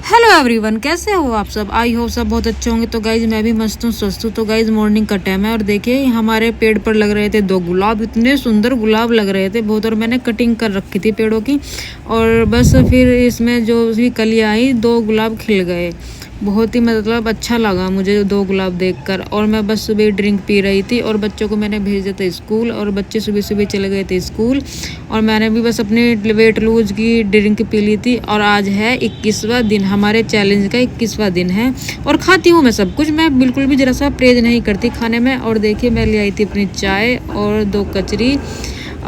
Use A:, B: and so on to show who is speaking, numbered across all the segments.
A: Hello everyone, कैसे हो आप सब। आई होप सब बहुत अच्छे होंगे। तो गाइज मैं भी मस्त हूँ, स्वस्थ हूँ। तो गाइज मॉर्निंग का टाइम है और देखिए हमारे पेड़ पर लग रहे थे दो गुलाब। इतने सुंदर गुलाब लग रहे थे बहुत, और मैंने कटिंग कर रखी थी पेड़ों की। और बस फिर इसमें जो भी कलियाँ आई, दो गुलाब खिल गए। बहुत ही मतलब अच्छा लगा मुझे दो गुलाब देखकर। और मैं बस सुबह ड्रिंक पी रही थी और बच्चों को मैंने भेज दिया था स्कूल, और बच्चे सुबह सुबह चले गए थे स्कूल। और मैंने भी बस अपनी वेट लूज की ड्रिंक पी ली थी। और आज है 21वां दिन, हमारे चैलेंज का 21वां दिन है। और खाती हूँ मैं सब कुछ, मैं बिल्कुल भी जरा सा परहेज नहीं करती खाने में। और देखिए मैं ले आई थी अपनी चाय और दो कचरी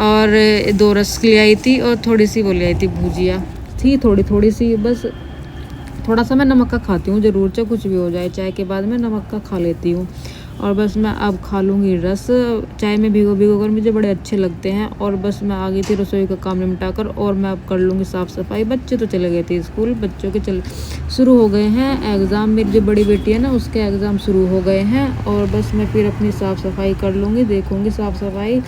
A: और दो रस्क ले आई थी, और थोड़ी सी वो ले आई थी भुजिया थी, थोड़ी थोड़ी सी बस। थोड़ा सा मैं नमक का खाती हूँ ज़रूर, चाहे कुछ भी हो जाए, चाय के बाद मैं नमक का खा लेती हूँ। और बस मैं अब खा लूँगी रस, चाय में भिगो भिगो कर, मुझे बड़े अच्छे लगते हैं। और बस मैं आ गई थी रसोई का काम निपटा कर, और मैं अब कर लूँगी साफ़ सफाई। बच्चे तो चले गए थे स्कूल, बच्चों के शुरू हो गए हैं एग्ज़ाम। मेरी जो बड़ी बेटी है ना, उसके एग्ज़ाम शुरू हो गए हैं। और बस मैं फिर अपनी साफ़ सफाई कर लूँगी, देखूँगी साफ़ सफाई।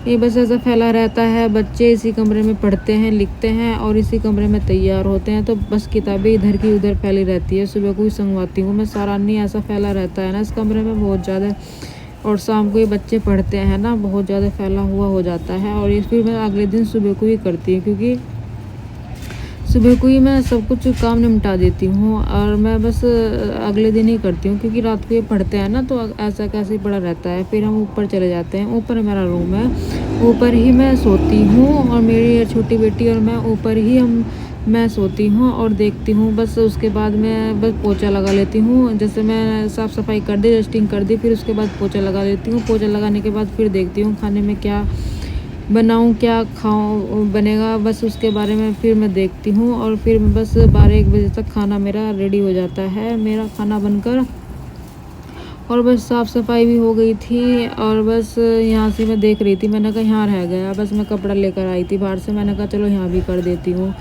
A: ये बस ऐसा फैला रहता है, बच्चे इसी कमरे में पढ़ते हैं, लिखते हैं और इसी कमरे में तैयार होते हैं। तो बस किताबें इधर की उधर फैली रहती है। सुबह को ही संगवाती हूँ मैं, सारा नहीं ऐसा फैला रहता है ना इस कमरे में बहुत ज़्यादा। और शाम को ये बच्चे पढ़ते हैं ना, बहुत ज़्यादा फैला हुआ हो जाता है। और ये फिर मैं अगले दिन सुबह को ही करती हूँ, क्योंकि सुबह को ही मैं सब कुछ काम निपटा देती हूँ। और मैं बस अगले दिन ही करती हूँ, क्योंकि रात को ये पढ़ते हैं ना, तो ऐसा कैसे ही पड़ा रहता है। फिर हम ऊपर चले जाते हैं, ऊपर मेरा रूम है, ऊपर ही मैं सोती हूँ। और मेरी छोटी बेटी और मैं ऊपर ही मैं सोती हूँ और देखती हूँ। बस उसके बाद मैं बस पोछा लगा लेती हूँ। जैसे मैं साफ़ सफाई कर दी, डस्टिंग कर दी, फिर उसके बाद पोछा लगा लेती हूँ। पोछा लगाने के बाद फिर देखती हूँ खाने में क्या बनाऊं, क्या खाऊं बनेगा, बस उसके बारे में फिर मैं देखती हूँ। और फिर बस 12-1 बजे तक खाना मेरा रेडी हो जाता है, मेरा खाना बनकर। और बस साफ़ सफाई भी हो गई थी। और बस यहाँ से मैं देख रही थी, मैंने कहा यहाँ रह गया। बस मैं कपड़ा लेकर आई थी बाहर से, मैंने कहा चलो यहाँ भी कर देती हूँ,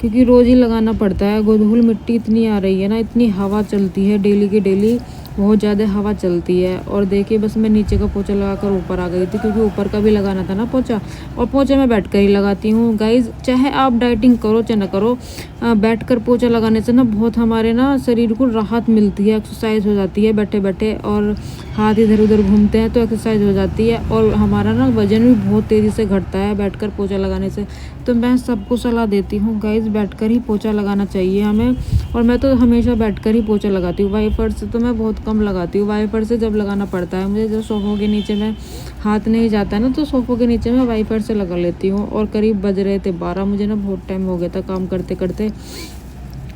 A: क्योंकि रोज़ ही लगाना पड़ता है। धूल मिट्टी इतनी आ रही है ना, इतनी हवा चलती है डेली की डेली, बहुत ज़्यादा हवा चलती है। और देखिए बस मैं नीचे का पोछा लगाकर ऊपर आ गई थी, क्योंकि ऊपर का भी लगाना था ना पोछा। और पोछा मैं बैठ कर ही लगाती हूँ गाइज, चाहे आप डाइटिंग करो चाहे ना करो, बैठ कर पोछा लगाने से ना बहुत हमारे ना शरीर को राहत मिलती है, एक्सरसाइज हो जाती है बैठे बैठे। और हाथ इधर उधर घूमते हैं तो एक्सरसाइज हो जाती है। और हमारा ना वजन भी बहुत तेज़ी से घटता है बैठकर पोछा लगाने से। तो मैं सबको सलाह देती हूँ गाइज, बैठकर ही पोछा लगाना चाहिए हमें। और मैं तो हमेशा बैठकर ही पोछा लगाती हूँ, वाइपर से तो मैं बहुत कम लगाती हूँ। वाइपर से जब लगाना पड़ता है मुझे, जब सोफ़ों के नीचे में हाथ नहीं जाता है ना, तो सोफ़ों के नीचे में वाइपर से लगा लेती हूँ। और करीब बज रहे थे 12, मुझे ना बहुत टाइम हो गया था काम करते करते,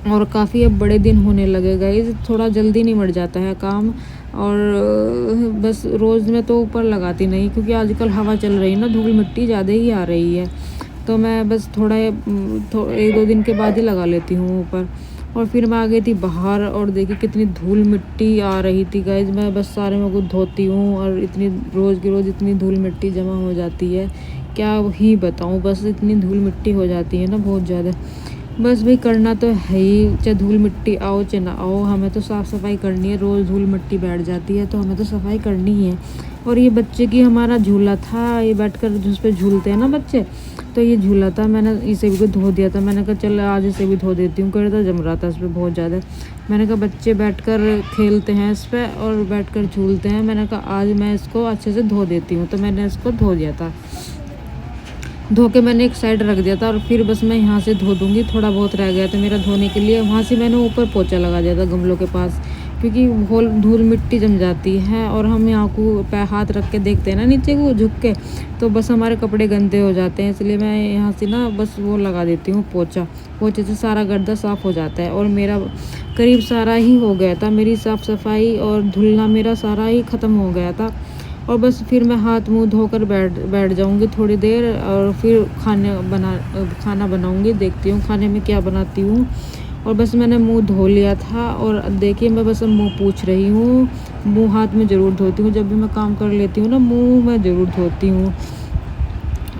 A: और काफ़ी अब बड़े दिन होने लगे गाइज, थोड़ा जल्दी निमट जाता है काम। और बस रोज़ में तो ऊपर लगाती नहीं, क्योंकि आजकल हवा चल रही है ना, धूल मिट्टी ज़्यादा ही आ रही है। तो मैं बस थोड़ा 1-2 दिन के बाद ही लगा लेती हूँ ऊपर। और फिर मैं आ गई थी बाहर, और देखिए कितनी धूल मिट्टी आ रही थी गाइज। मैं बस सारे में कुछ धोती हूँ, और इतनी रोज़ की रोज़ इतनी धूल मिट्टी जमा हो जाती है, क्या ही बताऊँ। बस इतनी धूल मिट्टी हो जाती है ना बहुत ज़्यादा। बस भाई करना तो है ही, चाहे धूल मिट्टी आओ चाहे ना आओ, हमें तो साफ़ सफाई करनी है। रोज़ धूल मिट्टी बैठ जाती है तो हमें तो सफाई करनी ही है। और ये बच्चे की हमारा झूला था, ये बैठकर जिस पे झूलते हैं ना बच्चे, तो ये झूला था, मैंने इसे भी धो दिया था। मैंने कहा चल आज इसे भी धो देती हूँ, कर जम रहा था इस पर बहुत ज़्यादा। मैंने कहा बच्चे बैठकर खेलते हैं इस पर और बैठकर झूलते हैं, मैंने कहा आज मैं इसको अच्छे से धो देती हूँ। तो मैंने इसको धो दिया था, धो के मैंने एक साइड रख दिया था। और फिर बस मैं यहाँ से धो दूँगी, थोड़ा बहुत रह गया था मेरा धोने के लिए। वहाँ से मैंने ऊपर पोछा लगा दिया था गमलों के पास, क्योंकि होल धूल मिट्टी जम जाती है। और हम यहाँ को हाथ रख के देखते हैं ना नीचे को झुक के, तो बस हमारे कपड़े गंदे हो जाते हैं। इसलिए मैं यहाँ से ना बस वो लगा देती हूँ पोछा, पोछे से सारा गर्दा साफ़ हो जाता है। और मेरा करीब सारा ही हो गया था, मेरी साफ़ सफाई और धुलना मेरा सारा ही ख़त्म हो गया था। और बस फिर मैं हाथ मुंह धोकर बैठ जाऊंगी थोड़ी देर, और फिर खाना बनाऊंगी, देखती हूँ खाने में क्या बनाती हूँ। और बस मैंने मुंह धो लिया था, और देखिए मैं बस मुंह पूछ रही हूँ। मुंह हाथ में ज़रूर धोती हूँ, जब भी मैं काम कर लेती हूँ ना मुंह में ज़रूर धोती हूँ।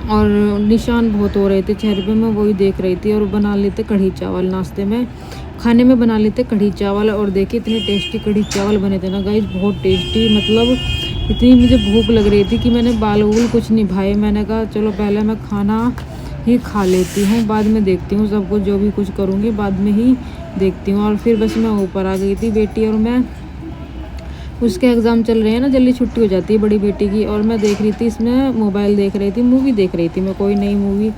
A: और निशान बहुत हो रहे थे चेहरे पे, मैं वही देख रही थी। और बना लेते कढ़ी चावल नाश्ते में, खाने में बना लेते कढ़ी चावल। और देखिए इतने टेस्टी कढ़ी चावल बने थे ना गाइस, बहुत टेस्टी। मतलब इतनी मुझे भूख लग रही थी कि मैंने बाल वूल कुछ नहीं भाए। मैंने कहा चलो पहले मैं खाना ही खा लेती हूँ, बाद में देखती हूँ सब कुछ, जो भी कुछ करूँगी बाद में ही देखती हूँ। और फिर बस मैं ऊपर आ गई थी, बेटी और मैं, उसके एग्ज़ाम चल रहे हैं ना, जल्दी छुट्टी हो जाती है बड़ी बेटी की। और मैं देख रही थी इसमें, मोबाइल देख रही थी, मूवी देख रही थी मैं, कोई नई मूवी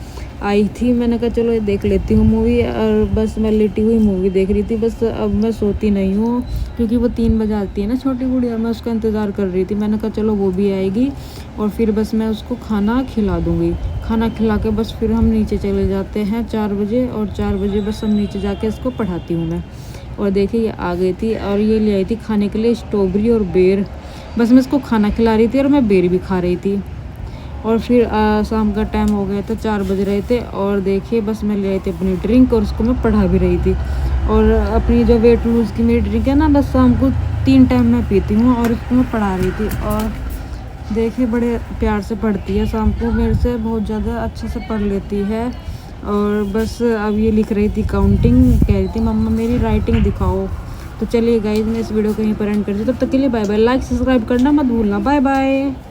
A: आई थी, मैंने कहा चलो ये देख लेती हूँ मूवी। और बस मैं लेटी हुई मूवी देख रही थी। बस अब मैं सोती नहीं हूँ क्योंकि वो 3 बजे आती है ना छोटी गुड़िया, मैं उसका इंतज़ार कर रही थी। मैंने कहा चलो वो भी आएगी और फिर बस मैं उसको खाना खिला दूँगी। खाना खिला के बस फिर हम नीचे चले जाते हैं 4 बजे, और 4 बजे बस हम नीचे जाके इसको पढ़ाती हूँ मैं। और देखिए ये आ गई थी और ये ले आई थी खाने के लिए स्ट्रॉबेरी और बेर। बस मैं इसको खाना खिला रही थी और मैं बेर भी खा रही थी। और फिर शाम का टाइम हो गया था, 4 बज रहे थे। और देखिए बस मैं ले आई थी अपनी ड्रिंक और उसको मैं पढ़ा भी रही थी। और अपनी जो वेट लूज़ की मेरी ड्रिंक है ना, बस शाम को 3 टाइम मैं पीती हूँ और उसको मैं पढ़ा रही थी। और देखिए बड़े प्यार से पढ़ती है, शाम को मेरे से बहुत ज़्यादा अच्छे से पढ़ लेती है। और बस अब ये लिख रही थी काउंटिंग, कह रही थी मम्मा मेरी राइटिंग दिखाओ। तो चलिए गाइस, मैं इस वीडियो को यहीं पर एंड कर दूँ। तब तक के लिए बाय बाय। लाइक सब्सक्राइब करना मत भूलना। Bye bye.